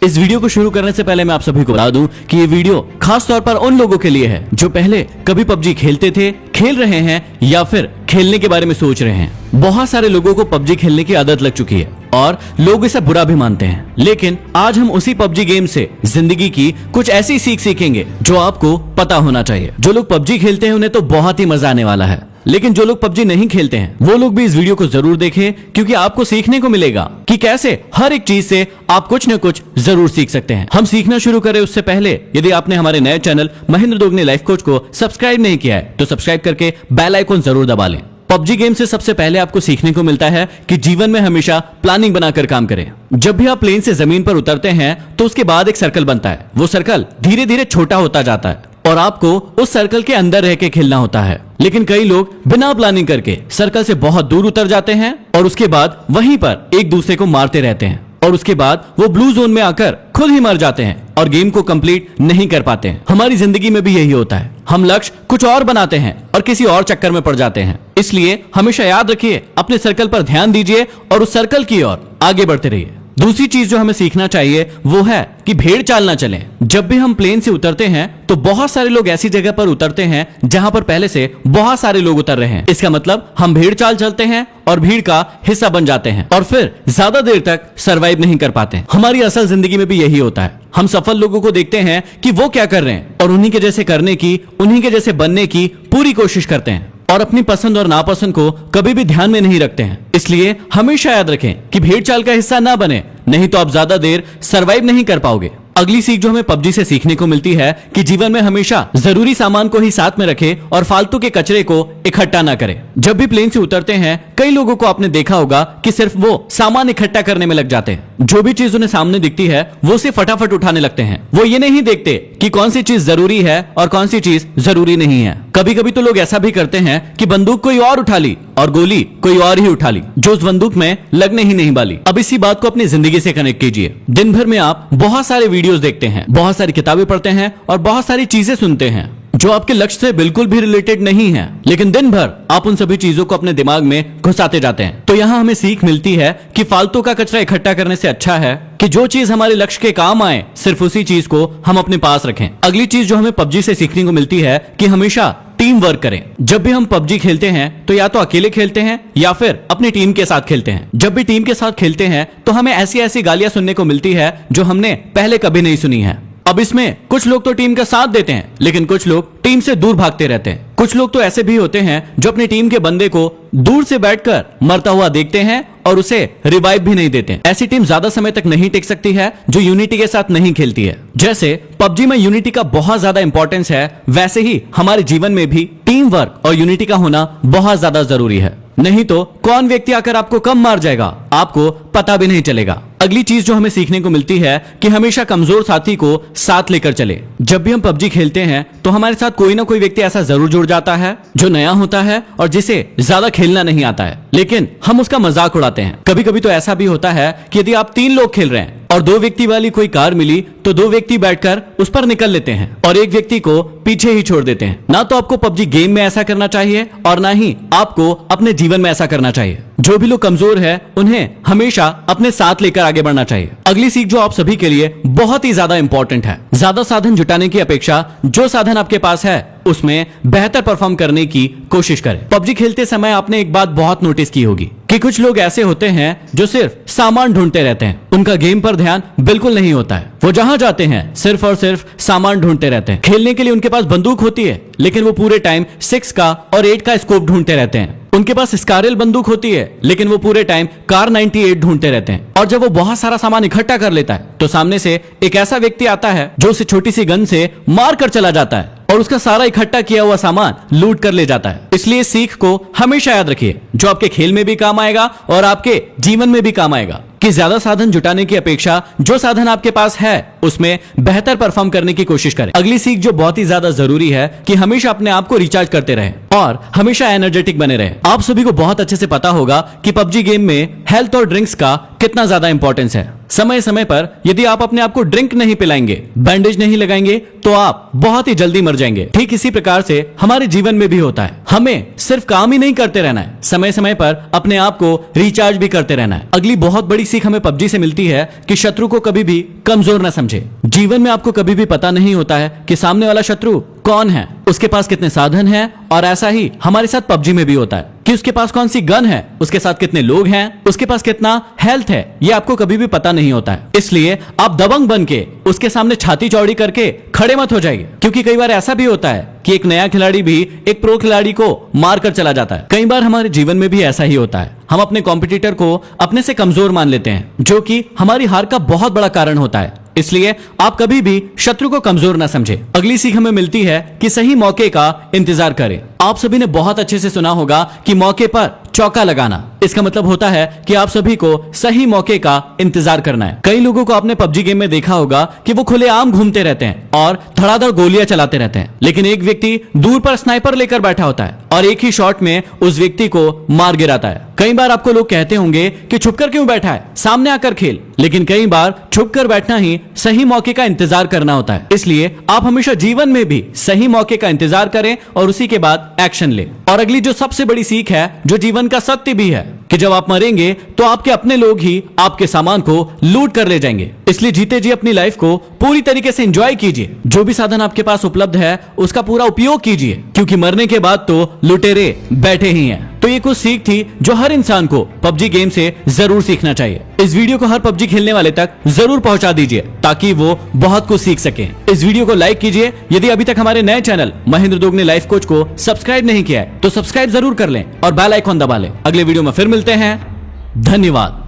इस वीडियो को शुरू करने से पहले मैं आप सभी को बता दूं कि ये वीडियो खास तौर पर उन लोगों के लिए है जो पहले कभी पबजी खेलते थे, खेल रहे हैं या फिर खेलने के बारे में सोच रहे हैं। बहुत सारे लोगों को पबजी खेलने की आदत लग चुकी है और लोग इसे बुरा भी मानते हैं, लेकिन आज हम उसी पबजी गेम से जिंदगी की कुछ ऐसी सीख सीखेंगे जो आपको पता होना चाहिए। जो लोग पबजी खेलते हैं उन्हें तो बहुत ही मजा आने वाला है, लेकिन जो लोग पबजी नहीं खेलते हैं वो लोग भी इस वीडियो को जरूर देखें, क्योंकि आपको सीखने को मिलेगा कि कैसे हर एक चीज से आप कुछ न कुछ जरूर सीख सकते हैं। हम सीखना शुरू करें उससे पहले यदि आपने हमारे नए channel Mahendra Dogne life coach को सब्सक्राइब नहीं किया है तो सब्सक्राइब करके बेल आइकन जरूर दबा लें। पबजी गेम से सबसे पहले आपको सीखने को मिलता है कि जीवन में हमेशा प्लानिंग बनाकर काम करें। जब भी आप प्लेन से जमीन पर उतरते हैं तो उसके बाद एक सर्कल बनता है। वो सर्कल धीरे धीरे छोटा होता जाता है और आपको उस सर्कल के अंदर रह के खेलना होता है, लेकिन कई लोग बिना प्लानिंग करके सर्कल से बहुत दूर उतर जाते हैं और उसके बाद वहीं पर एक दूसरे को मारते रहते हैं और उसके बाद वो ब्लू जोन में आकर खुद ही मर जाते हैं और गेम को कंप्लीट नहीं कर पाते हैं। हमारी जिंदगी में भी यही होता है, हम लक्ष्य कुछ और बनाते हैं और किसी और चक्कर में पड़ जाते हैं। इसलिए हमेशा याद रखिए, अपने सर्कल पर ध्यान दीजिए और उस सर्कल की ओर आगे बढ़ते रहिए। दूसरी चीज जो हमें सीखना चाहिए वो है कि भेड़ चाल ना चलें। जब भी हम प्लेन से उतरते हैं तो बहुत सारे लोग ऐसी जगह पर उतरते हैं जहां पर पहले से बहुत सारे लोग उतर रहे हैं। इसका मतलब हम भेड़ चाल चलते हैं और भीड़ का हिस्सा बन जाते हैं और फिर ज्यादा देर तक सरवाइव नहीं कर पाते। हमारी असल जिंदगी में भी यही होता है। हम सफल लोगों को देखते हैं कि वो क्या कर रहे हैं और उन्हीं के जैसे करने की, उन्हीं के जैसे बनने की पूरी कोशिश करते हैं और अपनी पसंद और नापसंद को कभी भी ध्यान में नहीं रखते हैं। इसलिए हमेशा याद रखें कि भेड़ चाल का हिस्सा ना बने, नहीं तो आप ज्यादा देर सरवाइव नहीं कर पाओगे। अगली सीख जो हमें पबजी से सीखने को मिलती है कि जीवन में हमेशा जरूरी सामान को ही साथ में रखें और फालतू के कचरे को इकट्ठा ना करें। जब भी प्लेन से उतरते हैं कई लोगों को आपने देखा होगा कि सिर्फ वो सामान इकट्ठा करने में लग जाते हैं। जो भी चीज उन्हें सामने दिखती है वो उसे फटाफट उठाने लगते हैं। वो ये नहीं देखते कि कौन सी चीज जरूरी है और कौन सी चीज जरूरी नहीं है। कभी कभी तो लोग ऐसा भी करते हैं कि बंदूक कोई और उठा ली और गोली कोई और ही उठा ली जो उस बंदूक में लगने ही नहीं वाली। अब इसी बात को अपनी जिंदगी से कनेक्ट कीजिए। दिन भर में आप बहुत सारे वीडियोस देखते हैं, बहुत सारी किताबें पढ़ते हैं और बहुत सारी चीजें सुनते हैं जो आपके लक्ष्य से बिल्कुल भी रिलेटेड नहीं है, लेकिन दिन भर आप उन सभी चीजों को अपने दिमाग में घुसाते जाते हैं। तो यहाँ हमें सीख मिलती है कि फालतू का कचरा इकट्ठा करने से अच्छा है कि जो चीज हमारे लक्ष्य के काम आए सिर्फ उसी चीज को हम अपने पास रखें। अगली चीज जो हमें पबजी से सीखने को मिलती है कि हमेशा टीम वर्क करें। जब भी हम पबजी खेलते हैं तो या तो अकेले खेलते हैं या फिर अपनी टीम के साथ खेलते हैं। जब भी टीम के साथ खेलते हैं तो हमें ऐसी ऐसी गालियां सुनने को मिलती है जो हमने पहले कभी नहीं सुनी है। अब इसमें कुछ लोग तो टीम का साथ देते हैं, लेकिन कुछ लोग टीम से दूर भागते रहते हैं। कुछ लोग तो ऐसे भी होते हैं जो अपनी टीम के बंदे को दूर से बैठकर मरता हुआ देखते हैं और उसे रिवाइव भी नहीं देते। ऐसी टीम ज्यादा समय तक नहीं टिक सकती है जो यूनिटी के साथ नहीं खेलती है। जैसे पबजी में यूनिटी का बहुत ज्यादा इंपॉर्टेंस है, वैसे ही हमारे जीवन में भी टीम वर्क और यूनिटी का होना बहुत ज्यादा जरूरी है। नहीं तो कौन व्यक्ति आकर आपको कम मार जाएगा आपको पता भी नहीं चलेगा। अगली चीज जो हमें सीखने को मिलती है कि हमेशा कमजोर साथी को साथ लेकर चले। जब भी हम पबजी खेलते हैं तो हमारे साथ कोई ना कोई व्यक्ति ऐसा जरूर जुड़ जाता है जो नया होता है और जिसे ज्यादा खेलना नहीं आता है, लेकिन हम उसका मजाक उड़ाते हैं। कभी कभी तो ऐसा भी होता है कि यदि आप 3 लोग खेल रहे हैं और 2 व्यक्ति वाली कोई कार मिली तो 2 व्यक्ति बैठकर उस पर निकल लेते हैं और एक व्यक्ति को पीछे ही छोड़ देते हैं। ना तो आपको पबजी गेम में ऐसा करना चाहिए और ना ही आपको अपने जीवन में ऐसा करना चाहिए। जो भी लोग कमजोर है उन्हें हमेशा अपने साथ लेकर आगे बढ़ना चाहिए। अगली सीख जो आप सभी के लिए बहुत ही ज्यादा इंपॉर्टेंट है, ज्यादा साधन जुटाने की अपेक्षा जो साधन आपके पास है उसमें बेहतर परफॉर्म करने की कोशिश करें। पबजी खेलते समय आपने एक बात बहुत नोटिस की होगी कि कुछ लोग ऐसे होते हैं जो सिर्फ सामान ढूंढते रहते हैं। उनका गेम पर ध्यान बिल्कुल नहीं होता है। वो जहां जाते हैं सिर्फ और सिर्फ सामान ढूंढते रहते हैं। खेलने के लिए उनके पास बंदूक होती है, लेकिन वो पूरे टाइम 6 का और 8 का स्कोप ढूंढते रहते हैं। उनके पास स्कारल बंदूक होती है, लेकिन वो पूरे टाइम कार 98 ढूंढते रहते हैं। और जब वो बहुत सारा सामान इकट्ठा कर लेता है तो सामने से एक ऐसा व्यक्ति आता है जो उसे छोटी सी गन से मार कर चला जाता है और उसका सारा इकट्ठा किया हुआ सामान लूट कर ले जाता है। इसलिए इस सीख को हमेशा याद रखिए, जो आपके खेल में भी काम आएगा और आपके जीवन में भी काम आएगा, कि ज्यादा साधन जुटाने की अपेक्षा जो साधन आपके पास है उसमें बेहतर परफॉर्म करने की कोशिश करें। अगली सीख जो बहुत ही ज्यादा जरूरी है कि हमेशा अपने आप को रिचार्ज करते रहें और हमेशा एनर्जेटिक बने रहें। आप सभी को बहुत अच्छे से पता होगा कि पबजी गेम में हेल्थ और ड्रिंक्स का कितना ज्यादा इंपॉर्टेंस है। समय समय पर यदि आप अपने आप को ड्रिंक नहीं पिलाएंगे, बैंडेज नहीं लगाएंगे तो आप बहुत ही जल्दी मर जाएंगे। ठीक इसी प्रकार से हमारे जीवन में भी होता है। हमें सिर्फ काम ही नहीं करते रहना है, समय समय पर अपने आप को रिचार्ज भी करते रहना है। अगली बहुत बड़ी सीख हमें पबजी से मिलती है कि शत्रु को कभी भी कमजोर ना समझे। जीवन में आपको कभी भी पता नहीं होता है कि सामने वाला शत्रु कौन है, उसके पास कितने साधन हैं, और ऐसा ही हमारे साथ पबजी में भी होता है कि उसके पास कौन सी गन है, उसके साथ कितने लोग हैं, उसके पास कितना हेल्थ है, ये आपको कभी भी पता नहीं होता है। इसलिए आप दबंग बन के उसके सामने छाती चौड़ी करके खड़े मत हो जाइए, क्योंकि कई बार ऐसा भी होता है कि एक नया खिलाड़ी भी एक प्रो खिलाड़ी को मार कर चला जाता है। कई बार हमारे जीवन में भी ऐसा ही होता है, हम अपने कॉम्पिटिटर को अपने से कमजोर मान लेते हैं, जो कि हमारी हार का बहुत बड़ा कारण होता है। इसलिए आप कभी भी शत्रु को कमजोर ना समझे। अगली सीख हमें मिलती है कि सही मौके का इंतजार करें। आप सभी ने बहुत अच्छे से सुना होगा कि मौके पर चौका लगाना, इसका मतलब होता है कि आप सभी को सही मौके का इंतजार करना है। कई लोगों को आपने पबजी गेम में देखा होगा कि वो खुलेआम घूमते रहते हैं और धड़ाधड़ गोलियां चलाते रहते हैं, लेकिन एक व्यक्ति दूर पर स्नाइपर लेकर बैठा होता है और एक ही शॉट में उस व्यक्ति को मार गिराता है। कई बार आपको लोग कहते होंगे कि छुपकर क्यों बैठा है, सामने आकर खेल, लेकिन कई बार छुपकर बैठना ही सही मौके का इंतजार करना होता है। इसलिए आप हमेशा जीवन में भी सही मौके का इंतजार करें और उसी के बाद एक्शन लें। और अगली जो सबसे बड़ी सीख है, जो जीवन का सत्य भी है, कि जब आप मरेंगे तो आपके अपने लोग ही आपके सामान को लूट कर ले जाएंगे। इसलिए जीते जी अपनी लाइफ को पूरी तरीके से एंजॉय कीजिए। जो भी साधन आपके पास उपलब्ध है उसका पूरा उपयोग कीजिए, क्योंकि मरने के बाद तो लुटेरे बैठे ही हैं। तो ये कुछ सीख थी जो हर इंसान को पबजी गेम से जरूर सीखना चाहिए। इस वीडियो को हर पबजी खेलने वाले तक जरूर पहुंचा दीजिए ताकि वो बहुत कुछ सीख सके। इस वीडियो को लाइक कीजिए। यदि अभी तक हमारे नए channel Mahendra Dogne life coach को सब्सक्राइब नहीं किया है तो सब्सक्राइब जरूर कर लें और बेल आइकॉन दबा लें। अगले वीडियो में फिर मिलते हैं। धन्यवाद।